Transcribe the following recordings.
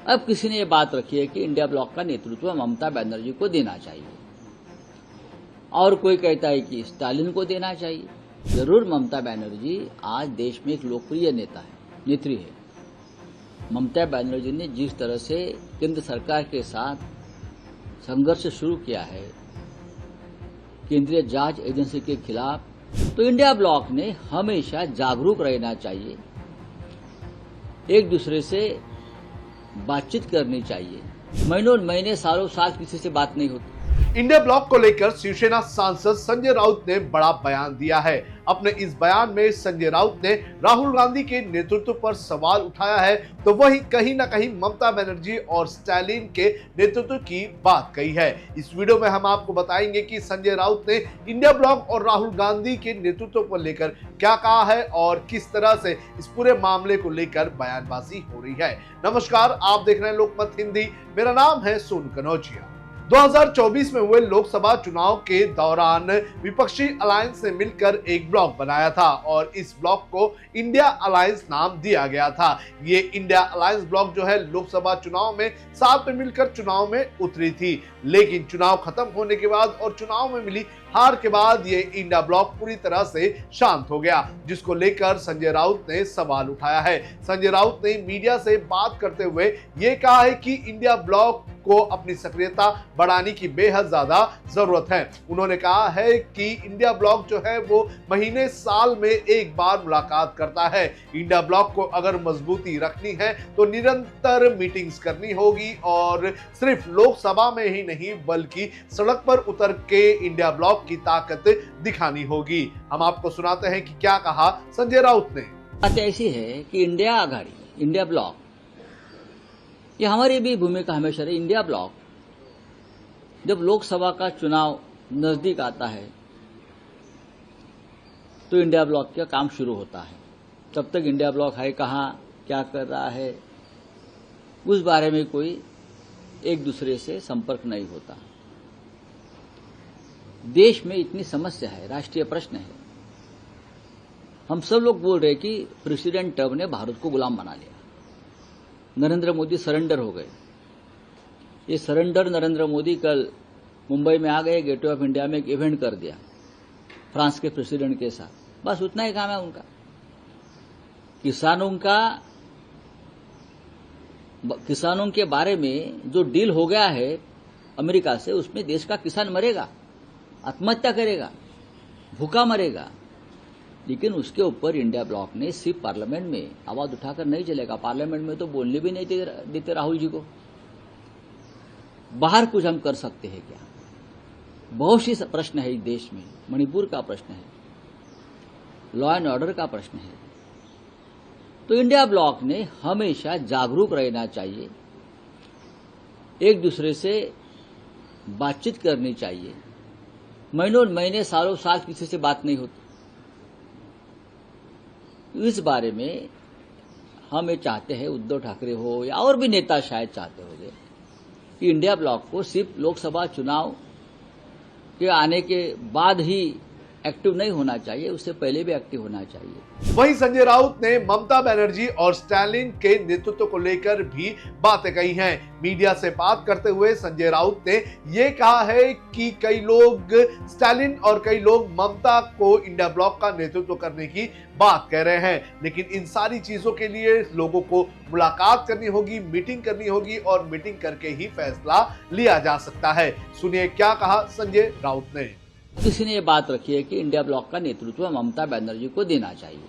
अब किसी ने ये बात रखी है कि इंडिया ब्लॉक का नेतृत्व ममता बनर्जी को देना चाहिए और कोई कहता है कि स्टालिन को देना चाहिए। जरूर ममता बनर्जी आज देश में एक लोकप्रिय नेत्री है। ममता बनर्जी ने जिस तरह से केंद्र सरकार के साथ संघर्ष शुरू किया है केंद्रीय जांच एजेंसी के खिलाफ, तो इंडिया ब्लॉक ने हमेशा जागरूक रहना चाहिए, एक दूसरे से बातचीत करनी चाहिए। महीनों महीने सालों साल किसी से बात नहीं होती। इंडिया ब्लॉक को लेकर शिवसेना सांसद संजय राउत ने बड़ा बयान दिया है। अपने इस बयान में संजय राउत ने राहुल गांधी के नेतृत्व पर सवाल उठाया है, तो वहीं कहीं न कहीं ममता बनर्जी और स्टालिन के नेतृत्व की बात कही है। इस वीडियो में हम आपको बताएंगे कि संजय राउत ने इंडिया ब्लॉक और राहुल गांधी के नेतृत्व को लेकर क्या कहा है और किस तरह से इस पूरे मामले को लेकर बयानबाजी हो रही है। नमस्कार, आप देख रहे हैं लोकमत हिंदी। मेरा नाम है सोनू कनौजिया। 2024 में हुए लोकसभा चुनाव के दौरान विपक्षी अलायंस ने मिलकर एक ब्लॉक बनाया था और इस ब्लॉक को इंडिया अलायंस नाम दिया गया था। ये इंडिया अलायंस ब्लॉक जो है लोकसभा चुनाव में साथ में मिलकर चुनाव में उतरी थी, लेकिन चुनाव खत्म होने के बाद और चुनाव में मिली हार के बाद ये इंडिया ब्लॉक पूरी तरह से शांत हो गया, जिसको लेकर संजय राउत ने सवाल उठाया है। संजय राउत ने मीडिया से बात करते हुए ये कहा है कि इंडिया ब्लॉक को अपनी सक्रियता बढ़ाने की बेहद ज्यादा जरूरत है। उन्होंने कहा है कि इंडिया ब्लॉक जो है वो महीने साल में एक बार मुलाकात करता है। इंडिया ब्लॉक को अगर मजबूती रखनी है तो निरंतर मीटिंग्स करनी होगी और सिर्फ लोकसभा में ही नहीं बल्कि सड़क पर उतर के इंडिया ब्लॉक की ताकत दिखानी होगी। हम आपको सुनाते हैं कि क्या कहा संजय राउत ने। बात ऐसी है कि इंडिया आघाड़ी, इंडिया ब्लॉक, ये हमारी भी भूमिका हमेशा रही। इंडिया ब्लॉक जब लोकसभा का चुनाव नजदीक आता है तो इंडिया ब्लॉक का काम शुरू होता है। तब तक इंडिया ब्लॉक है कहाँ, क्या कर रहा है, उस बारे में कोई एक दूसरे से संपर्क नहीं होता। देश में इतनी समस्या है, राष्ट्रीय प्रश्न है। हम सब लोग बोल रहे कि प्रेसिडेंट ट्रंप ने भारत को गुलाम बना लिया, नरेंद्र मोदी सरेंडर हो गए। ये सरेंडर नरेंद्र मोदी कल मुंबई में आ गए, गेटवे ऑफ इंडिया में एक इवेंट कर दिया फ्रांस के प्रेसिडेंट के साथ। बस उतना ही काम है उनका। किसानों के बारे में जो डील हो गया है अमेरिका से, उसमें देश का किसान मरेगा, आत्महत्या करेगा, भूखा मरेगा, लेकिन उसके ऊपर इंडिया ब्लॉक ने सिर्फ पार्लियामेंट में आवाज उठाकर नहीं चलेगा। पार्लियामेंट में तो बोलने भी नहीं देते राहुल जी को। बाहर कुछ हम कर सकते हैं क्या? बहुत सी प्रश्न है इस देश में। मणिपुर का प्रश्न है, लॉ एंड ऑर्डर का प्रश्न है। तो इंडिया ब्लॉक ने हमेशा जागरूक रहना चाहिए, एक दूसरे से बातचीत करनी चाहिए। महीनों महीने सालों साल किसी से बात नहीं होती। इस बारे में हम ये चाहते हैं, उद्धव ठाकरे हो या और भी नेता शायद चाहते होंगे कि इंडिया ब्लॉक को सिर्फ लोकसभा चुनाव के आने के बाद ही एक्टिव नहीं होना चाहिए, उससे पहले भी एक्टिव होना चाहिए। वहीं संजय राउत ने ममता बनर्जी और स्टालिन के नेतृत्व को लेकर भी बातें कही हैं। मीडिया से बात करते हुए संजय राउत ने यह कहा है कि कई लोग स्टालिन और कई लोग ममता को इंडिया ब्लॉक का नेतृत्व करने की बात कह रहे हैं, लेकिन इन सारी चीजों के लिए लोगों को मुलाकात करनी होगी, मीटिंग करनी होगी और मीटिंग करके ही फैसला लिया जा सकता है। सुनिए क्या कहा संजय राउत ने। किसी ने ये बात रखी है कि इंडिया ब्लॉक का नेतृत्व ममता बनर्जी को देना चाहिए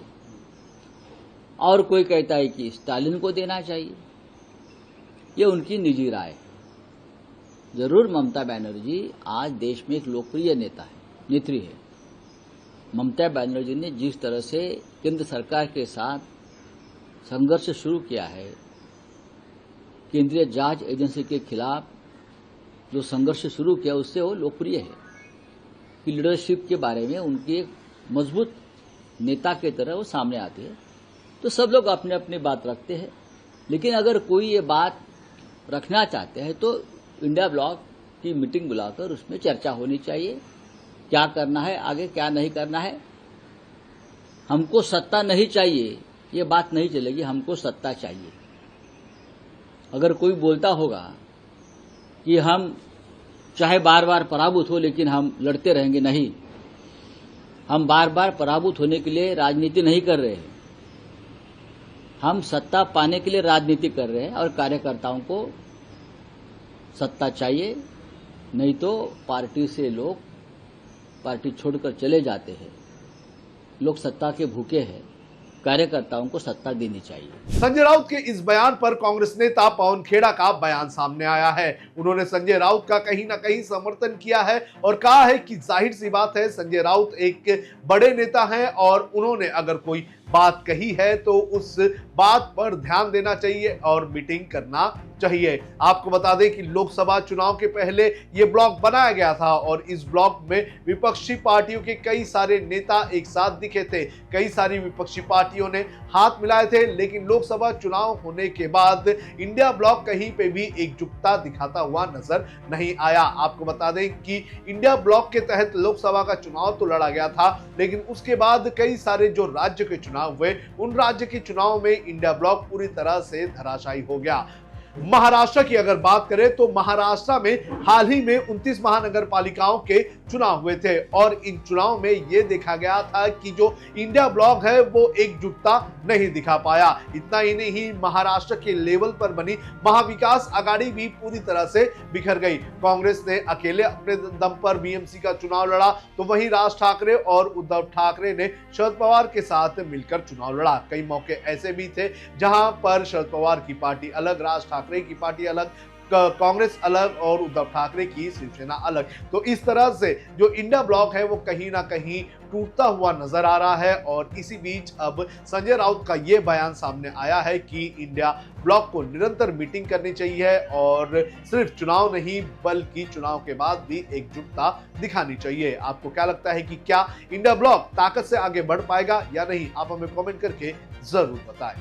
और कोई कहता है कि स्टालिन को देना चाहिए। ये उनकी निजी राय है। जरूर ममता बनर्जी आज देश में एक लोकप्रिय नेत्री है। ममता बनर्जी ने जिस तरह से केंद्र सरकार के साथ संघर्ष शुरू किया है केंद्रीय जांच एजेंसी के खिलाफ, जो संघर्ष शुरू किया उससे वो लोकप्रिय है कि लीडरशिप के बारे में उनकी एक मजबूत नेता की तरह वो सामने आती है। तो सब लोग अपने अपनी बात रखते हैं, लेकिन अगर कोई ये बात रखना चाहते हैं तो इंडिया ब्लॉक की मीटिंग बुलाकर उसमें चर्चा होनी चाहिए, क्या करना है आगे, क्या नहीं करना है। हमको सत्ता नहीं चाहिए, ये बात नहीं चलेगी। हमको सत्ता चाहिए, अगर कोई बोलता होगा कि हम चाहे बार बार पराभूत हो लेकिन हम लड़ते रहेंगे, नहीं, हम बार बार पराभूत होने के लिए राजनीति नहीं कर रहे हैं। हम सत्ता पाने के लिए राजनीति कर रहे हैं और कार्यकर्ताओं को सत्ता चाहिए, नहीं तो पार्टी से लोग पार्टी छोड़कर चले जाते हैं। लोग सत्ता के भूखे हैं, कार्यकर्ताओं को सत्ता देनी चाहिए। संजय राउत के इस बयान पर कांग्रेस नेता पवन खेड़ा का बयान सामने आया है। उन्होंने संजय राउत का कहीं ना कहीं समर्थन किया है और कहा है कि जाहिर सी बात है, संजय राउत एक बड़े नेता हैं और उन्होंने अगर कोई बात कही है तो उस बात पर ध्यान देना चाहिए और मीटिंग करना चाहिए। आपको बता दें कि लोकसभा चुनाव के पहले ये ब्लॉक बनाया गया था और इस ब्लॉक में विपक्षी पार्टियों के कई सारे नेता एक साथ दिखे थे, कई सारी विपक्षी पार्टियों ने हाथ मिलाए थे, लेकिन लोकसभा चुनाव होने के बाद इंडिया ब्लॉक कहीं पे भी एकजुटता दिखाता हुआ नजर नहीं आया। आपको बता दें कि इंडिया ब्लॉक के तहत लोकसभा का चुनाव तो लड़ा गया था, लेकिन उसके बाद कई सारे जो राज्य के चुनाव हुए, उन राज्य के चुनाव में इंडिया ब्लॉक पूरी तरह से धराशायी हो गया। महाराष्ट्र की अगर बात करें तो महाराष्ट्र में हाल ही में 29 महानगर पालिकाओं के चुनाव हुए थे और इन चुनाव में यह देखा गया था कि जो इंडिया ब्लॉक है वो एकजुटता नहीं दिखा पाया। इतना ही नहीं, महाराष्ट्र के लेवल पर बनी महाविकास आघाड़ी भी पूरी तरह से बिखर गई। कांग्रेस ने अकेले अपने दम पर बीएमसी का चुनाव लड़ा, तो वहीं राज ठाकरे और उद्धव ठाकरे ने शरद पवार के साथ मिलकर चुनाव लड़ा। कई मौके ऐसे भी थे जहां पर शरद पवार की पार्टी अलग, राज ठाकरे की पार्टी अलग, कांग्रेस अलग और उद्धव ठाकरे की शिवसेना अलग। तो इस तरह से जो इंडिया ब्लॉक है वो कहीं ना कहीं टूटता हुआ नजर आ रहा है और इसी बीच अब संजय राउत का ये बयान सामने आया है कि इंडिया ब्लॉक को निरंतर मीटिंग करनी चाहिए और सिर्फ चुनाव नहीं बल्कि चुनाव के बाद भी एकजुटता दिखानी चाहिए। आपको क्या लगता है कि क्या इंडिया ब्लॉक ताकत से आगे बढ़ पाएगा या नहीं? आप हमें कमेंट करके जरूर बताएं।